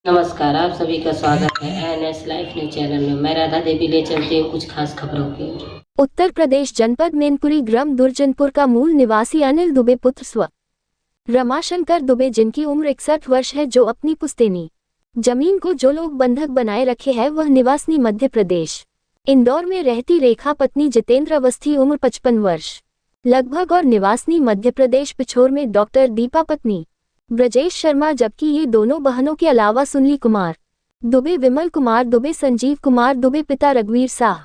नमस्कार, आप सभी का स्वागत है एनएस लाइफ न्यूज चैनल में। मैं राधा देवी ले चलती हूँ कुछ खास खबरों की। उत्तर प्रदेश जनपद मैनपुरी ग्राम दुर्जनपुर का मूल निवासी अनिल दुबे पुत्र स्व रमाशंकर दुबे, जिनकी उम्र 61 वर्ष है, जो अपनी पुश्तैनी जमीन को जो लोग बंधक बनाए रखे हैं, वह निवासी मध्य प्रदेश इंदौर में रहती रेखा पत्नी जितेंद्र अवस्थी, उम्र 55 वर्ष लगभग, और निवासी मध्य प्रदेश पिछोर में डॉक्टर दीपा पत्नी ब्रजेश शर्मा, जबकि ये दोनों बहनों के अलावा सुनील कुमार दुबे, विमल कुमार दुबे, संजीव कुमार दुबे, पिता रघुवीर साह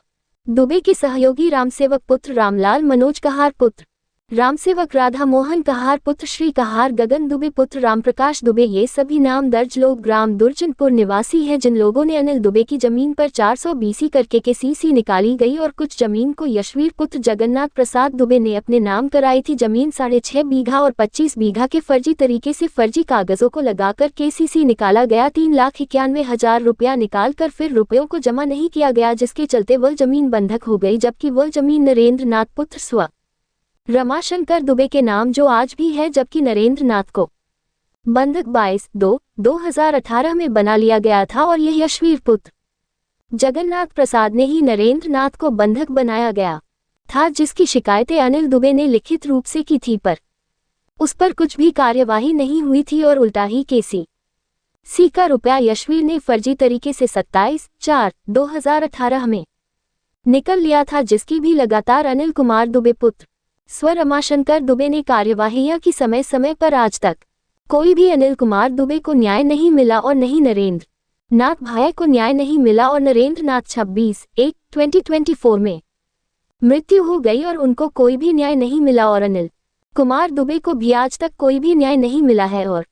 दुबे के सहयोगी रामसेवक पुत्र रामलाल, मनोज कहार पुत्र रामसेवक, राधा मोहन कहार पुत्र श्री कहार, गगन दुबे पुत्र रामप्रकाश दुबे, ये सभी नाम दर्ज लोग ग्राम दुर्जनपुर निवासी हैं, जिन लोगों ने अनिल दुबे की जमीन पर 420 करके केसीसी निकाली गई और कुछ जमीन को यशवीर पुत्र जगन्नाथ प्रसाद दुबे ने अपने नाम कराई थी। जमीन 6.5 बीघा और 25 बीघा के फर्जी तरीके से फर्जी कागजों को लगाकर केसीसी निकाला गया। 3,91,000 रुपया निकाल कर फिर रुपयों को जमा नहीं किया गया, जिसके चलते वह जमीन बंधक हो गई, जबकि वह जमीन नरेंद्र नाथ पुत्र स्व रमाशंकर दुबे के नाम जो आज भी है, जबकि नरेंद्र नाथ को बंधक 22/2/2018 में बना लिया गया था और यह यशवीर पुत्र जगन्नाथ प्रसाद ने ही नरेंद्र नाथ को बंधक बनाया गया था, जिसकी शिकायतें अनिल दुबे ने लिखित रूप से की थी, पर उस पर कुछ भी कार्यवाही नहीं हुई थी और उल्टा ही केसीसी का रुपया यशवीर ने फर्जी तरीके से 27/4/2018 में निकल लिया था, जिसकी भी लगातार अनिल कुमार दुबे पुत्र स्व रमाशंकर दुबे ने कार्यवाहियां की। समय समय पर आज तक कोई भी अनिल कुमार दुबे को न्याय नहीं मिला और नहीं नरेंद्र नाथ भाई को न्याय नहीं मिला, और नरेंद्र नाथ 26/1/2024 में मृत्यु हो गई और उनको कोई भी न्याय नहीं मिला, और अनिल कुमार दुबे को भी आज तक कोई भी न्याय नहीं मिला है और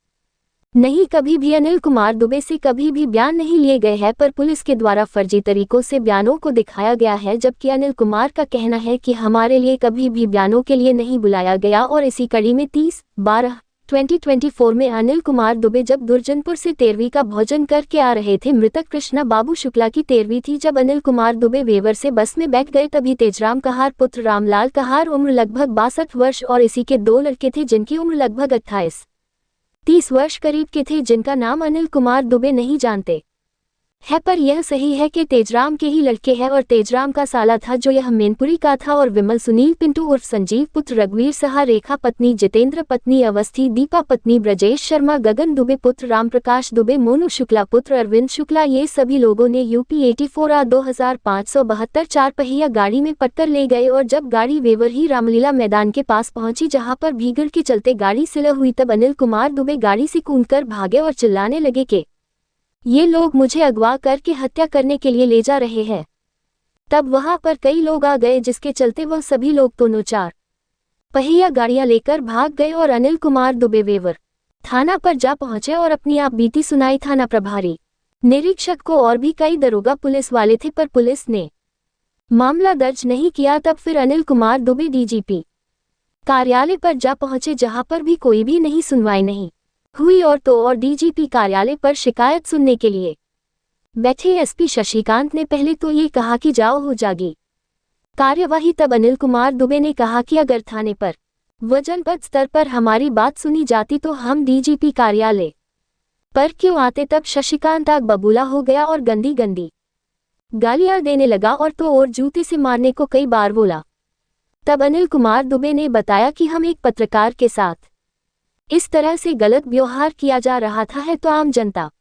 नहीं कभी भी अनिल कुमार दुबे से कभी भी बयान नहीं लिए गए हैं, पर पुलिस के द्वारा फर्जी तरीकों से बयानों को दिखाया गया है, जबकि अनिल कुमार का कहना है कि हमारे लिए कभी भी बयानों के लिए नहीं बुलाया गया। और इसी कड़ी में 30/12/2024 में अनिल कुमार दुबे जब दुर्जनपुर से 13वीं का भोजन करके आ रहे थे, मृतक कृष्णा बाबू शुक्ला की 13वीं थी, जब अनिल कुमार दुबे वेवर से बस में बैठ गए, तभी तेजराम कहार पुत्र रामलाल कहार, उम्र लगभग 62 वर्ष, और इसी के 2 लड़के थे जिनकी उम्र लगभग 28-30 वर्ष करीब के थे, जिनका नाम अनिल कुमार दुबे नहीं जानते है, पर यह सही है कि तेजराम के ही लड़के हैं, और तेजराम का साला था जो यह मैनपुरी का था, और विमल सुनील पिंटू उर्फ संजीव पुत्र रघुवीर साह, रेखा पत्नी जितेंद्र पत्नी अवस्थी, दीपा पत्नी ब्रजेश शर्मा, गगन दुबे पुत्र रामप्रकाश दुबे, मोनू शुक्ला पुत्र अरविंद शुक्ला, ये सभी लोगों ने यूपी 84 2572 4 पहिया गाड़ी में पटकर ले गए, और जब गाड़ी वेवर ही रामलीला मैदान के पास पहुंची, जहां पर भीड़ के चलते गाड़ी स्लो हुई, तब अनिल कुमार दुबे गाड़ी से कूदकर भागे और चिल्लाने लगे कि ये लोग मुझे अगवा करके हत्या करने के लिए ले जा रहे हैं। तब वहां पर कई लोग आ गए, जिसके चलते वह सभी लोग दोनों 4 पहिया गाड़ियां लेकर भाग गए, और अनिल कुमार दुबे वेवर थाना पर जा पहुंचे और अपनी आप बीती सुनाई। थाना प्रभारी निरीक्षक को और भी कई दरोगा पुलिस वाले थे, पर पुलिस ने मामला दर्ज नहीं किया। तब फिर अनिल कुमार दुबे डीजीपी कार्यालय पर जा पहुंचे, जहां पर भी कोई भी नहीं सुनवाई नहीं हुई, और डीजीपी कार्यालय पर शिकायत सुनने के लिए बैठे एसपी शशिकांत ने पहले तो ये कहा कि जाओ हो जाएगी कार्यवाही। तब अनिल कुमार दुबे ने कहा कि अगर थाने पर व जनपद स्तर पर हमारी बात सुनी जाती तो हम डीजीपी कार्यालय पर क्यों आते। तब शशिकांत आग बबूला हो गया और गंदी गंदी गालियां देने लगा, और जूते से मारने को कई बार बोला। तब अनिल कुमार दुबे ने बताया कि हम एक पत्रकार के साथ इस तरह से गलत व्यवहार किया जा रहा था, है तो आम जनता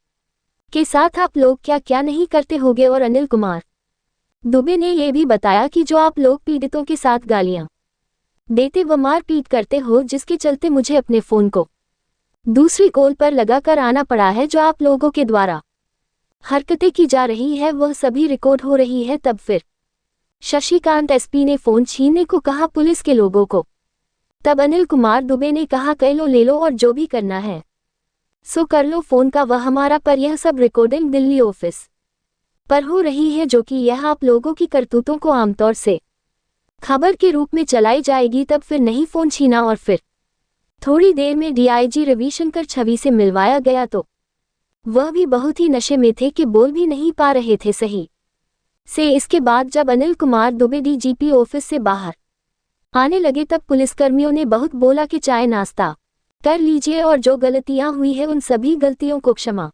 के साथ आप लोग क्या क्या नहीं करते होगे। और अनिल कुमार दुबे ने यह भी बताया कि जो आप लोग पीड़ितों के साथ गालियां देते व मारपीट करते हो, जिसके चलते मुझे अपने फोन को दूसरी कॉल पर लगाकर आना पड़ा है, जो आप लोगों के द्वारा हरकतें की जा रही है वह सभी रिकॉर्ड हो रही है। तब फिर शशिकांत एसपी ने फोन छीनने को कहा पुलिस के लोगों को। तब अनिल कुमार दुबे ने कहा कह लो, ले लो, और जो भी करना है सो कर लो, फोन का वह हमारा, पर यह सब रिकॉर्डिंग दिल्ली ऑफिस पर हो रही है, जो कि यह आप लोगों की करतूतों को आमतौर से खबर के रूप में चलाई जाएगी। तब फिर नहीं फोन छीना, और फिर थोड़ी देर में डीआईजी रविशंकर छवि से मिलवाया गया, तो वह भी बहुत ही नशे में थे कि बोल भी नहीं पा रहे थे सही से। इसके बाद जब अनिल कुमार दुबे डीजीपी ऑफिस से बाहर आने लगे, तब पुलिसकर्मियों ने बहुत बोला कि चाय नाश्ता कर लीजिए, और जो गलतियां हुई है उन सभी गलतियों को क्षमा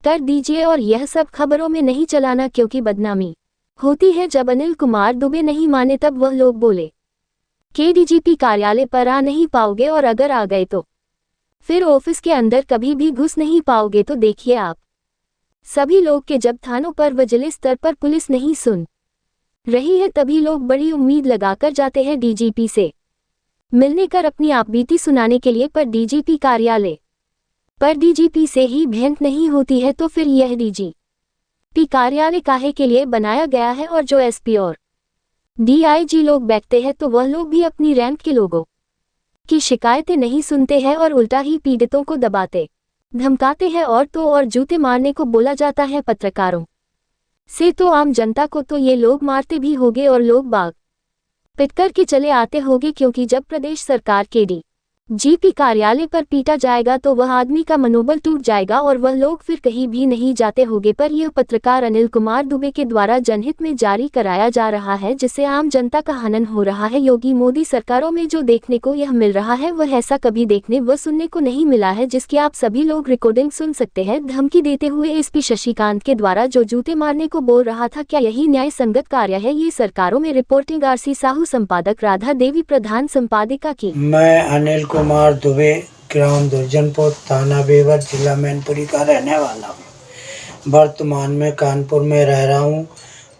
कर दीजिए और यह सब खबरों में नहीं चलाना, क्योंकि बदनामी होती है जब अनिल कुमार दुबे नहीं माने तब वह लोग बोले कि डीजीपी कार्यालय पर आ नहीं पाओगे, और अगर आ गए तो फिर ऑफिस के अंदर कभी भी घुस नहीं पाओगे। तो देखिए आप सभी लोग के जब थानों पर व जिले स्तर पर पुलिस नहीं सुन रही है, तभी लोग बड़ी उम्मीद लगाकर जाते हैं डीजीपी से मिलने कर अपनी आपबीती सुनाने के लिए, पर डीजीपी कार्यालय पर डीजीपी से ही भेंट नहीं होती है। तो फिर यह डीजीपी कार्यालय काहे के लिए बनाया गया है? और जो एसपी और डीआईजी लोग बैठते हैं तो वह लोग भी अपनी रैंक के लोगों की शिकायतें नहीं सुनते हैं और उल्टा ही पीड़ितों को दबाते धमकाते हैं, और तो और जूते मारने को बोला जाता है पत्रकारों से, तो आम जनता को तो ये लोग मारते भी होंगे और लोग बाग पिटकर के चले आते होंगे, क्योंकि जब प्रदेश सरकार के डीजीपी कार्यालय पर पीटा जाएगा तो वह आदमी का मनोबल टूट जाएगा और वह लोग फिर कहीं भी नहीं जाते होंगे। पर यह पत्रकार अनिल कुमार दुबे के द्वारा जनहित में जारी कराया जा रहा है, जिससे आम जनता का हनन हो रहा है। योगी मोदी सरकारों में जो देखने को यह मिल रहा है वह ऐसा कभी देखने व सुनने को नहीं मिला है, जिसकी आप सभी लोग रिकॉर्डिंग सुन सकते हैं। धमकी देते हुए एसपी शशिकांत के द्वारा जो जूते मारने को बोल रहा था, क्या यही न्याय संगत कार्य है? ये सरकारों में रिपोर्टिंग आरसी साहू, संपादक राधा देवी, प्रधान संपादिका की। मैं अनिल कुमार दुबे ग्राम दुर्जनपुर, थाना बेवर, जिला मैनपुरी का रहने वाला हूँ। वर्तमान में कानपुर में रह रहा हूँ।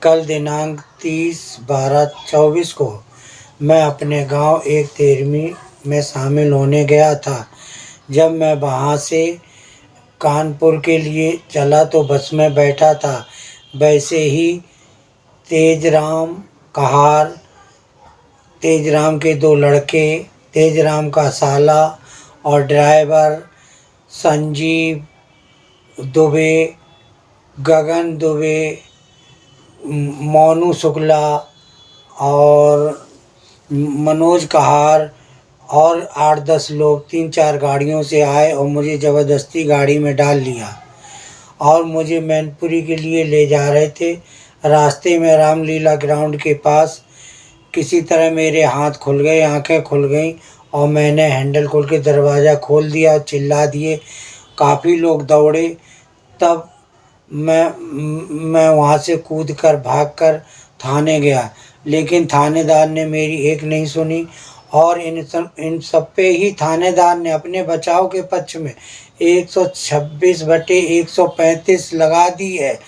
कल दिनांक 30/12/24 को मैं अपने गांव एक 13वीं में शामिल होने गया था। जब मैं वहां से कानपुर के लिए चला तो बस में बैठा था, वैसे ही तेजराम कहार, तेजराम के 2 लड़के, तेजराम का साला और ड्राइवर संजीव दुबे, गगन दुबे, मोनू शुक्ला और मनोज कहार और 8-10 लोग 3-4 गाड़ियों से आए और मुझे ज़बरदस्ती गाड़ी में डाल लिया और मुझे मैनपुरी के लिए ले जा रहे थे। रास्ते में रामलीला ग्राउंड के पास किसी तरह मेरे हाथ खुल गए, आंखें खुल गईं और मैंने हैंडल खोल के दरवाज़ा खोल दिया और चिल्ला दिए। काफ़ी लोग दौड़े, तब मैं वहाँ से कूदकर भागकर थाने गया, लेकिन थानेदार ने मेरी एक नहीं सुनी और इन सब पे ही थानेदार ने अपने बचाव के पक्ष में 126/135 लगा दी है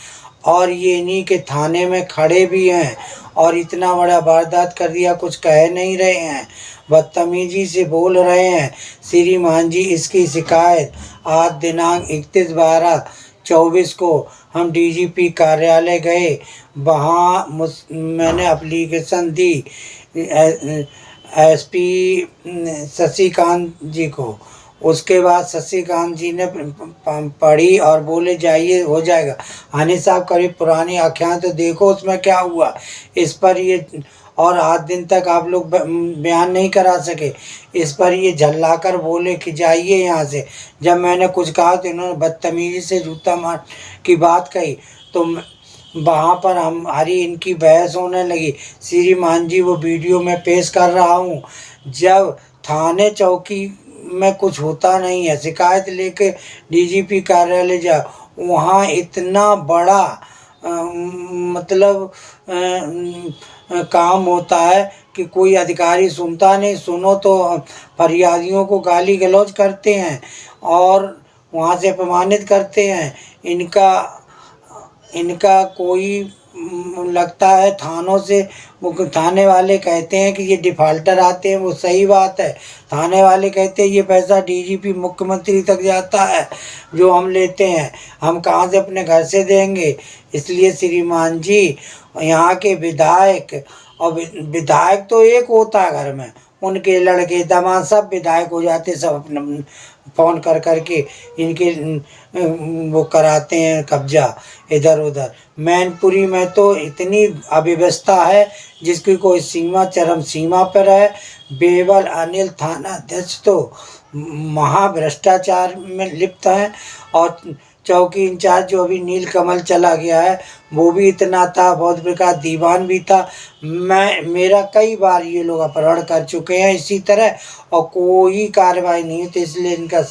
और ये इन्हीं के थाने में खड़े भी हैं और इतना बड़ा वारदात कर दिया, कुछ कह नहीं रहे हैं, बदतमीजी से बोल रहे हैं। श्रीमान जी, इसकी शिकायत आज दिनांक 31/12/24 को हम डीजीपी कार्यालय गए, वहाँ मैंने एप्लीकेशन दी एसपी शशिकांत जी को। उसके बाद शशिकांत जी ने पढ़ी और बोले जाइए हो जाएगा। हानि साहब कभी पुरानी आख्यान तो देखो उसमें क्या हुआ, इस पर ये और 8 दिन तक आप लोग बयान नहीं करा सके, इस पर ये झल्लाकर बोले कि जाइए यहाँ से। जब मैंने कुछ कहा तो इन्होंने बदतमीजी से जूता मार की बात कही, तो वहाँ पर हमारी इनकी बहस होने लगी। श्रीमान जी, वो वीडियो में पेश कर रहा हूँ, जब थाने चौकी में कुछ होता नहीं है, शिकायत लेके डीजीपी कार्यालय जाओ, वहाँ इतना बड़ा मतलब काम होता है कि कोई अधिकारी सुनता नहीं, सुनो तो फरियादियों को गाली गलौज करते हैं और वहाँ से अपमानित करते हैं। इनका कोई लगता है थानों से, वो थाने वाले कहते हैं कि ये डिफ़ाल्टर आते हैं, वो सही बात है। थाने वाले कहते हैं ये पैसा डीजीपी मुख्यमंत्री तक जाता है जो हम लेते हैं, हम कहाँ से अपने घर से देंगे। इसलिए श्रीमान जी, यहाँ के विधायक, और विधायक तो एक होता है घर में, उनके लड़के दामाद सब विधायक हो जाते, सब अपने फ़ोन कर करके इनके वो कराते हैं कब्जा इधर उधर। मैनपुरी में तो इतनी अव्यवस्था है जिसकी कोई सीमा, चरम सीमा पर है। बेवल अनिल थाना अध्यक्ष तो महाभ्रष्टाचार में लिप्त हैं और चौकी इंचार्ज जो अभी नीलकमल चला गया है वो भी इतना था, बहुत प्रकार दीवान भी था। मेरा कई बार ये लोग अपहरण कर चुके हैं इसी तरह और कोई कार्रवाई नहीं होती, इसलिए इनका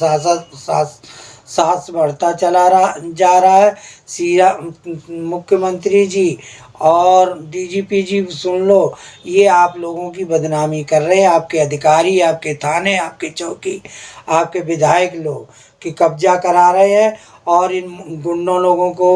साहस बढ़ता जा रहा है। सीरा मुख्यमंत्री जी और डीजीपी जी सुन लो, ये आप लोगों की बदनामी कर रहे हैं। आपके अधिकारी, आपके थाने, आपके चौकी, आपके विधायक लोग कि कब्जा करा रहे हैं और इन गुंडों लोगों को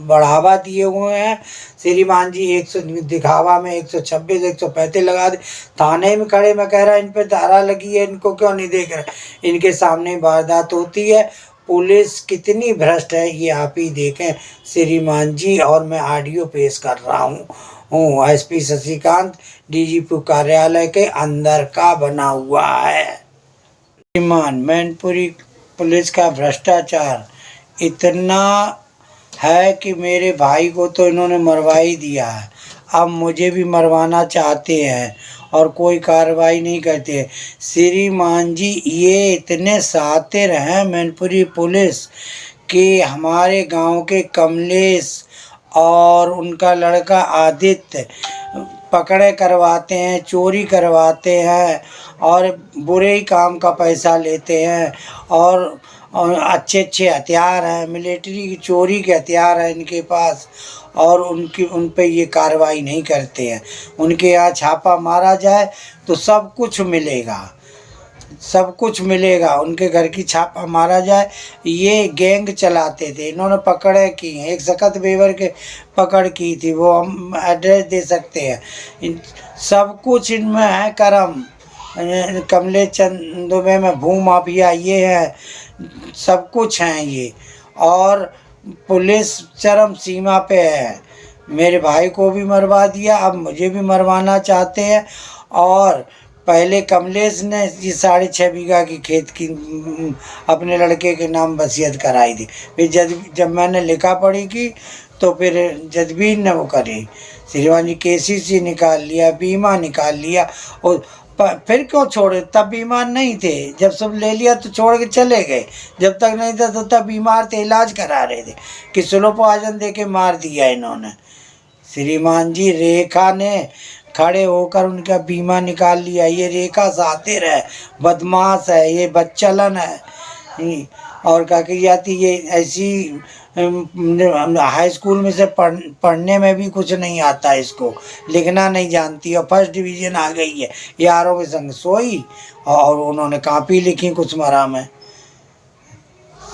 बढ़ावा दिए हुए हैं। श्रीमान जी 100 दिखावा में 126 135 लगा दे, थाने में खड़े मैं कह रहा इन पे धारा लगी है, इनको क्यों नहीं देख रहे। इनके सामने वारदात होती है। पुलिस कितनी भ्रष्ट है ये आप ही देखें श्रीमान जी। और मैं ऑडियो पेश कर रहा हूँ एसपी शशिकांत डीजीपी कार्यालय के अंदर का बना हुआ है। श्रीमान मैनपुरी पुलिस का भ्रष्टाचार इतना है कि मेरे भाई को तो इन्होंने मरवा ही दिया है, अब मुझे भी मरवाना चाहते हैं और कोई कार्रवाई नहीं करते। श्रीमान जी ये इतने शातिर हैं मैनपुरी पुलिस कि हमारे गांव के कमलेश और उनका लड़का आदित्य पकड़े करवाते हैं, चोरी करवाते हैं और बुरे ही काम का पैसा लेते हैं। और अच्छे अच्छे हथियार हैं, मिलिट्री की चोरी के हथियार हैं इनके पास, और उन पे ये कार्रवाई नहीं करते हैं। उनके यहाँ छापा मारा जाए तो सब कुछ मिलेगा, सब कुछ मिलेगा। उनके घर की छापा मारा जाए। ये गैंग चलाते थे, इन्होंने पकड़े की, एक सखत बेवर के पकड़ की थी, वो हम एड्रेस दे सकते हैं। सब कुछ इनमें है करम। कमलेश चंद दुबे में भू माफिया ये है, सब कुछ हैं ये। और पुलिस चरम सीमा पे है। मेरे भाई को भी मरवा दिया, अब मुझे भी मरवाना चाहते हैं। और पहले कमलेश ने ये 6.5 बीघा की खेत की अपने लड़के के नाम वसीयत कराई थी। फिर जब मैंने लिखा पढ़ी की तो फिर जदबीर ने वो करी, श्रीवानी केसीसी निकाल लिया, बीमा निकाल लिया। और फिर क्यों छोड़े, तब बीमार नहीं थे, जब सब ले लिया तो छोड़ के चले गए। जब तक नहीं था तो तब बीमार थे, इलाज करा रहे थे कि स्लो पॉइजन दे के मार दिया इन्होंने। श्रीमान जी रेखा ने खड़े होकर उनका बीमा निकाल लिया। ये रेखा शातिर है, बदमाश है, ये बच्चलन है। और क्या कही जाती ये ऐसी हाई स्कूल में से पढ़ने में भी कुछ नहीं आता, इसको लिखना नहीं जानती और फर्स्ट डिवीज़न आ गई है। यारों के संग सोई और उन्होंने कापी लिखी कुछ मरा में।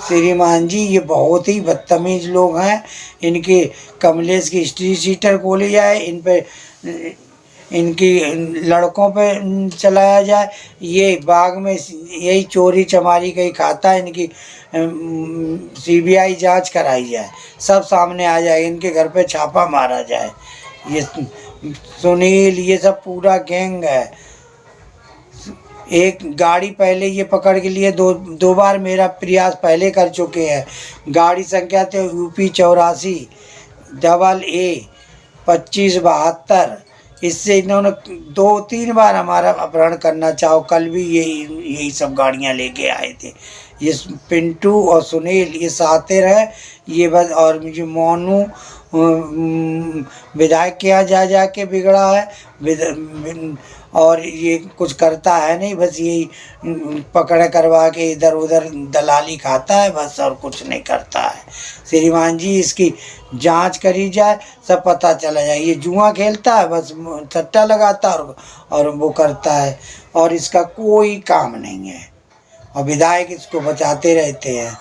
श्रीमान जी ये बहुत ही बदतमीज लोग हैं। इनके कमलेश की हिस्ट्री शीटर खोली जाए, इन पे इनकी लड़कों पे चलाया जाए। ये बाग में यही चोरी चमारी कहीं खाता है, इनकी सीबीआई जांच कराई जाए, सब सामने आ जाए, इनके घर पे छापा मारा जाए। ये सुनील ये सब पूरा गैंग है। एक गाड़ी पहले ये पकड़ के लिए दो बार मेरा प्रयास पहले कर चुके हैं। गाड़ी संख्या थे यूपी 84 AA 2572। इससे इन्होंने 2-3 बार हमारा अपहरण करना चाहो। कल भी यही सब गाड़ियां लेके आए थे। ये पिंटू और सुनील ये शातिर है ये बस। और मुझे मोनू विधायक के यहाँ जा के बिगड़ा है और ये कुछ करता है नहीं, बस यही पकड़ करवा के इधर उधर दलाली खाता है बस, और कुछ नहीं करता है। श्रीमान जी इसकी जांच करी जाए, सब पता चला जाए। ये जुआ खेलता है, बस सट्टा लगाता है और वो करता है, और इसका कोई काम नहीं है। और विधायक इसको बचाते रहते हैं।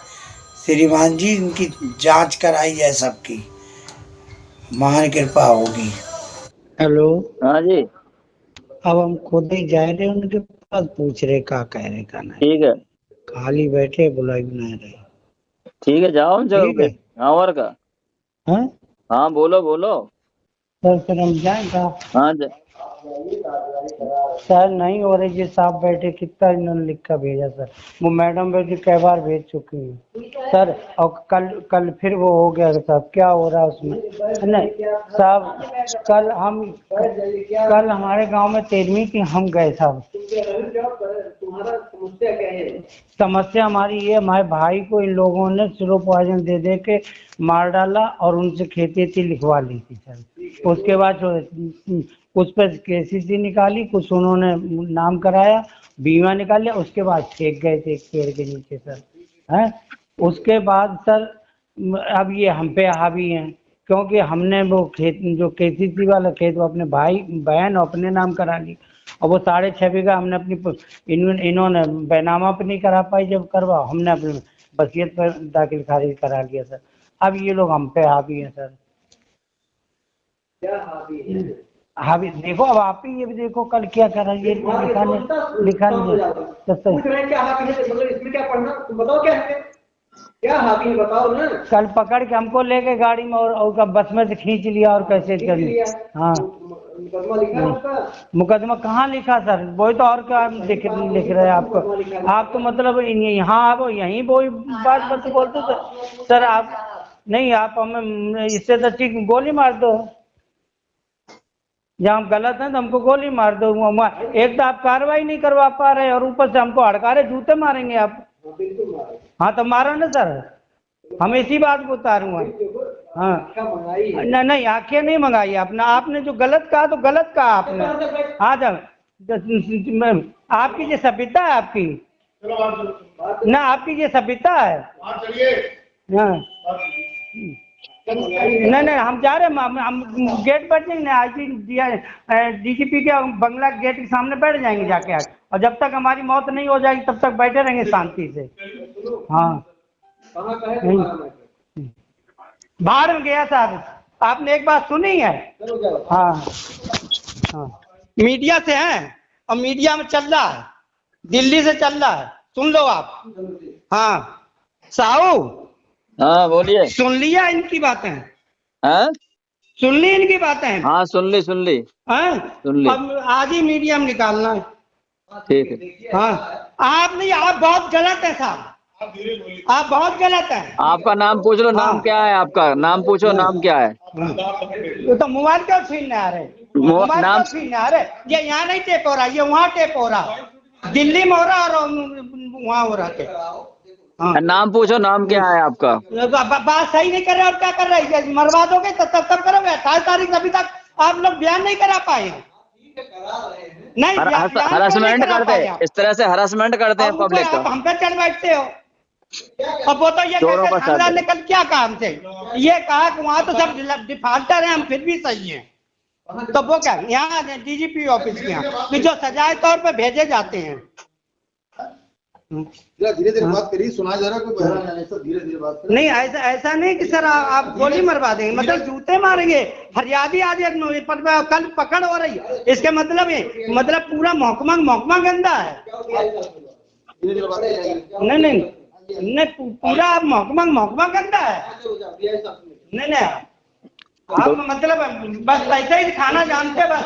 श्रीमान जी इनकी जांच कराई जाए, सबकी महान कृपा होगी। हेलो, हाँ जी, अब हम खुद ही जा रहे उनके पास, पूछ रहे का कह रहे का नहीं। ठीक है, खाली बैठे बुलाई बना रहे। ठीक है, जाओ हम जगह पे। हाँ और का हाँ हाँ, बोलो बोलो। सर फिर हम जाएंगे। हाँ सर नहीं हो रही जी, साहब बैठे कितना इन्होंने लिख कर भेजा सर। वो मैडम बैठी कई बार भेज चुकी है सर। और कल फिर वो हो गया साहब, क्या हो रहा है उसमें। नहीं साहब, कल हमारे गांव में 13वीं की हम गए साहब। समस्या हमारी ये, हमारे भाई को इन लोगों ने स्लो पॉइजन दे के मार डाला और उनसे खेती लिखवा ली थी सर। उसके बाद उस पर केसीसी निकाली, कुछ उन्होंने नाम कराया, बीमा निकाल लिया, उसके बाद फेंक गए थे एक पेड़ के नीचे सर। हैं उसके बाद सर अब ये हम पे हावी हैं, क्योंकि हमने वो खेत जो केसीसी वाला खेत वो अपने भाई बहन अपने नाम करा ली, और वो 6.5 बीघा हमने इन्होंने बैनामा पे नहीं करा पाई, जब करवा हमने अपने वसीयत पर दाखिल खारिज करा लिया सर। अब ये लोग हम पे हावी हैं सर। क्या हावी देखो, अब आप ही ये भी देखो कल क्या करा, ये लिखा नहीं क्या हावी है बताओ ना। कल पकड़ के हमको लेके गाड़ी में और बस में से खींच लिया और कैसे कर लिया। हाँ मुकदमा कहाँ लिखा सर, वही तो और क्या लिख रहे हैं आपको। आप तो मतलब यहाँ आप यहीं वो बात बस बोलते सर आप नहीं, आप हमें इससे तो ठीक गोली मार दो, जहाँ हम गलत हैं तो हमको गोली मार दो। एक तो आप कार्रवाई नहीं करवा पा रहे और ऊपर से हमको हड़कारे जूते मारेंगे आप। हाँ तो मारो ना सर, हम इसी बात को उतारूंगा। हाँ नहीं आंखें नहीं मंगाई आपने, आपने जो गलत कहा तो गलत कहा आपने। हाँ जब आपकी ये सभ्यता है आपकी ना, आपकी ये सभ्यता है। हाँ नहीं हम जा रहे हैं, हम गेट बैठ जाएंगे ना, डीजीपी के बंगला गेट के सामने बैठ जाएंगे जाके आज, और जब तक हमारी मौत नहीं हो जाएगी तब तक बैठे रहेंगे शांति से। हाँ बाहर में गया साहब, आपने एक बात सुनी है। हाँ हाँ मीडिया से हैं और मीडिया में चल रहा है, दिल्ली से चल रहा है, सुन लो आप। हाँ साहू हाँ बोलिए। सुन लिया इनकी बातें? हाँ सुन ली इनकी बातें? हाँ सुन ली सुन ली सुन ली। अब आज ही मीडिया में निकालना है। ठीक है। हाँ आप नहीं, आप बहुत गलत है साहब, आप बहुत गलत है। आपका नाम पूछ लो, नाम क्या है आपका, नाम पूछो, नाम क्या है। तो मोबाइल क्यों छीनने आ रहे, मोबाइल क्यों छीनने आ रहे? ये यहाँ नहीं टेप हो रहा, ये वहाँ टेप हो रहा, दिल्ली में हो रहा और वहाँ हो रहा थे। हाँ नाम पूछो, नाम क्या है आपका। बात सही नहीं कर रहे और क्या कर रहे हैं, मरवा दोगे तब करोगे। 28 तारीख अभी तक आप लोग बयान नहीं करा पाए हैं। नहीं हरासमेंट करते हैं, इस तरह से हरासमेंट करते हैं पब्लिक का। हम पे चढ़ बैठते हो। अब वो तो ये खानदान ने कल क्या कहा हमसे, ये कहा कि वहाँ तो सब डिफाल्टर हैं, हम फिर भी सही हैं। तो वो क्या यहाँ डीजीपी ऑफिस के यहाँ कि जो सजाए तौर पे भेजे जाते हैं। धीरे धीरे बात करिए, सुना जा रहा है, कोई धीरे धीरे बात करिए। नहीं ऐसा नहीं कि सर आप गोली मरवा देंगे, मतलब जूते मारेंगे। फरियादी आज कल पकड़ हो रही है, इसके मतलब पूरा महकमा गंदा है। नहीं पूरा महकमा गंदा है। नहीं आप मतलब बस ऐसे ही खाना जानते बस।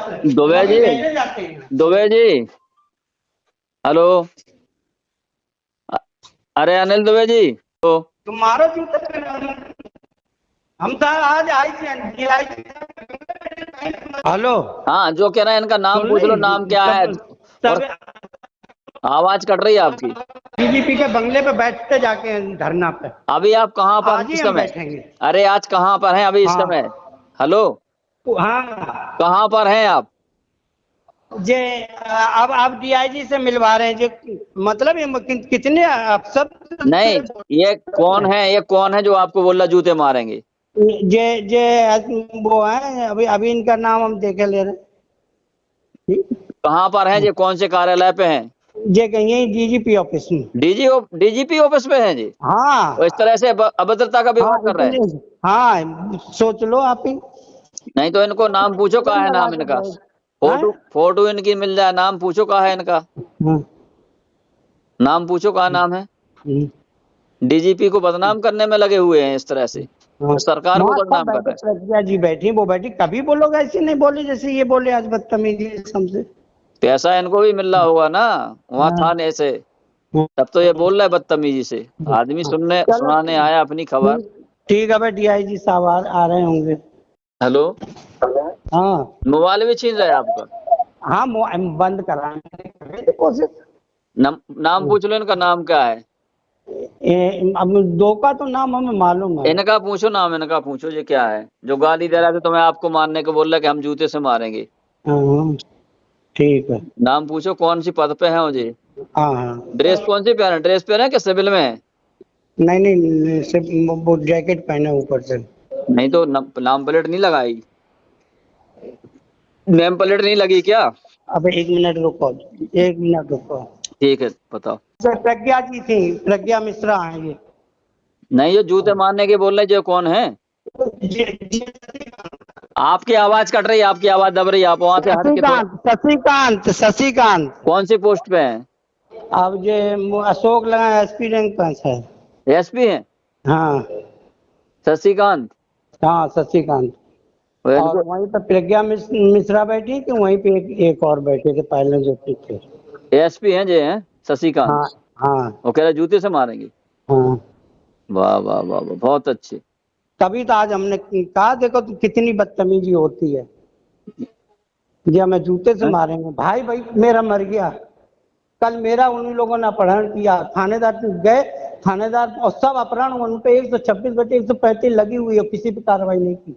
दुबे जी हेलो, अरे अनिल दुबे जी तो मारो जूते पे। हम तो आज आई थी। हेलो हाँ जो कह रहे हैं इनका नाम पूछ लो, नाम क्या है। आवाज कट रही है आपकी। डीजीपी के बंगले पे बैठते जाके धरना पे। अभी आप कहाँ पर इस समय? अरे आज कहाँ पर हैं अभी इस समय? हेलो हाँ कहाँ पर हैं आप? जे अब आप डीआईजी से मिलवा रहे हैं जो, मतलब ये कितने अफसर? नहीं ये कौन है जो आपको बोल रहा जूते मारेंगे? जे वो है, अभी इनका नाम हम देखे ले रहे। कहाँ पर हैं जी, कौन से कार्यालय पे हैं? जे कहीं डीजीपी ऑफिस में। डीजीपी ऑफिस में हैं जी? हाँ तो इस तरह से अभद्रता का व्यवहार कर रहे हैं। हाँ सोच लो आप ही। नहीं तो इनको नाम पूछो, कहाँ है नाम इनका, फोटो इनकी मिल जाए, नाम पूछो कहाँ है इनका, नाम पूछो कहाँ नाम है। डीजीपी को बदनाम करने में लगे हुए हैं इस तरह से, सरकार को बदनाम कर रहे हैं। प्रज्ञा जी बैठी, वो बैठी, कभी बोलोगे ऐसे नहीं बोले जैसे ये बोले आज बदतमीजी हमसे। पैसा इनको भी मिल रहा होगा ना वहाँ थाने से, तब तो ये बोल रहा है बदतमीजी से। आदमी सुनाने आया अपनी खबर। ठीक है भाई, डीआईजी साहब आ रहे होंगे। हेलो हाँ मोबाइल भी छीन रहे हैं आपका? हाँ बंद कराने की कोशिश। नाम पूछ लो, इनका नाम क्या है? अब दो का तो नाम हमें मालूम है। इनका पूछो नाम, इनका पूछो ये क्या है जो गाली दे रहा था तुम्हें, आपको मारने को बोल रहा कि हम जूते से मारेंगे। ठीक है नाम पूछो, कौन सी पद पे है मुझे? हाँ ड्रेस कौन सी पहने, ड्रेस पहने कि सिविल में है? नहीं नहीं, सिर्फ वो जैकेट पहने ऊपर से। नहीं तो नाम प्लेट नहीं लगाई, नेम प्लेट नहीं लगी क्या? अब 1 मिनट रुको, 1 मिनट रुको। ठीक है बताओ। सर प्रज्ञा जी थी, प्रज्ञा मिश्रा हैं ये। नहीं, जो जूते मारने के बोल रहे जो कौन है? आपकी आवाज कट रही है, आपकी आवाज दब रही है, आप वहां से हट के शशिकांत शशिकांत। कौन सी पोस्ट पे हैं? अब ये अशोक लगा एसपी रैंक पर है। एसपी हैं? हाँ शशिकांत। हाँ शशिकांत। और वहीं पर प्रज्ञा मिश्रा बैठी थी, वहीं पे एक और बैठे थे पहले जो थे। एसपी हैं जे हैं शशिकांत? हाँ हाँ वो कह रहे जूते से मारेंगे। हाँ। वाह वाह वाह वाह, बहुत अच्छे। तभी तो आज हमने कहा देखो तो कितनी बदतमीजी होती है, जी हमें जूते से मारेंगे। भाई भाई मेरा मर गया, कल मेरा उन्हीं लोगों ने अपहरण किया, थानेदार गए, थानेदार और सब अपहरण, उन पे 126/135 लगी हुई है, किसी पे कार्रवाई नहीं की।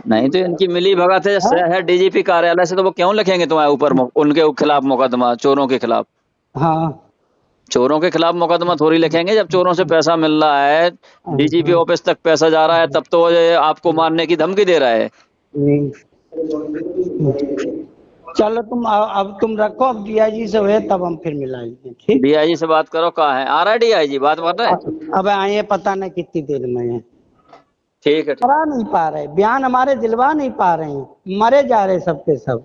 नहीं तो इनकी मिली भगत है शहर डीजीपी कार्यालय से, तो वो क्यों लिखेंगे तुम्हारे ऊपर उनके खिलाफ मुकदमा, चोरों के खिलाफ? हाँ चोरों के खिलाफ मुकदमा थोड़ी लिखेंगे जब चोरों से पैसा मिल रहा है, डीजीपी ऑफिस तक पैसा जा रहा है, तब तो ये आपको मारने की धमकी दे रहा है। चलो अब तुम रखो, अब डीआईजी से हुए तब हम फिर मिलाएंगे। ठीक, डीआईजी से बात करो, कहाँ है? आ रहा है डीआईजी, बात कर रहा है? अब आए पता नहीं कितनी देर में है। ठीक है। करा नहीं पा रहे, बयान हमारे दिलवा नहीं पा रहे हैं, मरे जा रहे सबके सब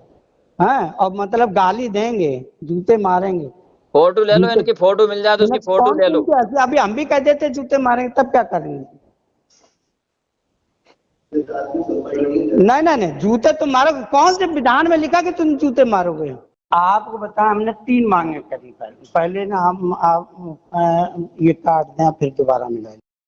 हैं। और मतलब गाली देंगे, जूते मारेंगे। फोटो ले लो, इनकी फोटो मिल जाए तो उसकी फोटो ले लो। अभी हम भी कह देते जूते मारेंगे, तब क्या करेंगे? नहीं नहीं नहीं, जूते तुम मारो, कौन से विधान में लिखा कि तुम जूते मारोगे? आपको बता, हमने 3 मांगे करी। पहले ना हम आप ये काट दें, फिर दोबारा मिलाएंगे।